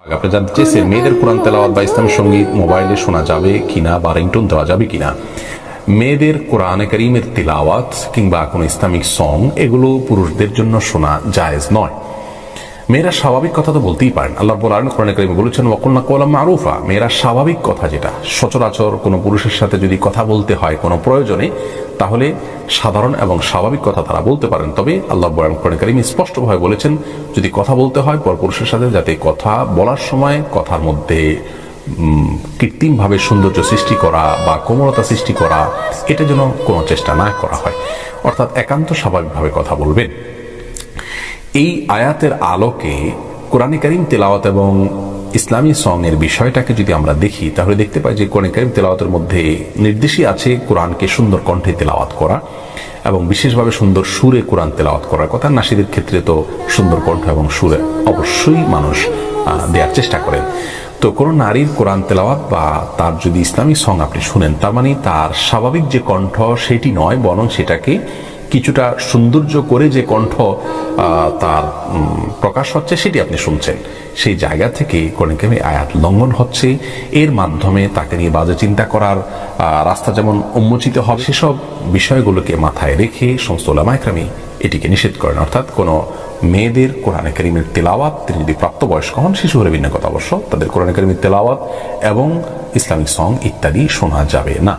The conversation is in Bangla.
আপনি জানতে চেয়েছেন মেয়েদের কোরআন তেলাওয়াত বা ইসলামী সঙ্গীত মোবাইলে শোনা যাবে কিনা বা রিংটোন দেওয়া যাবে কিনা। মেয়েদের কোরআনে কারীমের তিলাওয়াত কিংবা কোনো ইসলামিক সং এগুলো পুরুষদের জন্য শোনা জায়েজ নয়। মেয়েরা স্বাভাবিক কথা তো বলতেই পারেন। আল্লাহ রাব্বুল আলামিন কোরআনে কারীমে বলেছেন ওয়াকুলনা কওলাম মারুফা। মেয়েরা স্বাভাবিক কথা, যেটা সচরাচর কোনো পুরুষের সাথে যদি কথা বলতে হয় কোনো প্রয়োজনে, তাহলে সাধারণ এবং স্বাভাবিক কথা তারা বলতে পারেন। তবে আল্লাহ রাব্বুল আলামিন কোরআনে কারীমে স্পষ্টভাবে বলেছেন যদি কথা বলতে হয় পরপুরুষের সাথে, যাতে কথা বলার সময় কথার মধ্যে কৃত্রিমভাবে সৌন্দর্য সৃষ্টি করা বা কোমলতা সৃষ্টি করা এটা যেন কোনো চেষ্টা না করা হয়, অর্থাৎ একান্ত স্বাভাবিকভাবে কথা বলবেন। এই আয়াতের আলোকে কোরআনে কারীম তেলাওয়াত এবং ইসলামী সং এর বিষয়টাকে যদি আমরা দেখি, তাহলে দেখতে পাই যে কোরআনে কারীম তেলাওয়াতের মধ্যে নির্দেশই আছে কোরআনকে সুন্দর কণ্ঠে তেলাওয়াত করা এবং বিশেষভাবে সুন্দর সুরে কোরআন তেলাওয়াত করার কথা। নাশিদের ক্ষেত্রে তো সুন্দর কণ্ঠ এবং সুরে অবশ্যই মানুষ দেওয়ার চেষ্টা করেন। তো কোনো নারীর কোরআন তেলাওয়াত বা তার যদি ইসলামী সং আপনি শুনেন, তার মানে তার স্বাভাবিক যে কণ্ঠ সেটি নয়, বরং সেটাকে কিছুটা সৌন্দর্য করে যে কণ্ঠ তার প্রকাশ হচ্ছে সেটি আপনি শুনছেন। সেই জায়গা থেকে কোরআন কারীমে আয়াত লঙ্ঘন হচ্ছে। এর মাধ্যমে তাকে নিয়ে বাজে চিন্তা করার রাস্তা যেমন উন্মোচিত হবে, সেসব বিষয়গুলোকে মাথায় রেখে সমস্ত উলামায়ে কেরাম এটিকে নিষেধ করেন। অর্থাৎ কোনো মেয়েদের কোরআনে কারীমের তেলাওয়াত, তিনি যদি প্রাপ্তবয়স্ক হন, শিশু হলে ভিন্ন কথা অবশ্য, তাদের কোরআনে কারীমের তেলাওয়াত এবং ইসলামিক সং ইত্যাদি শোনা যাবে না।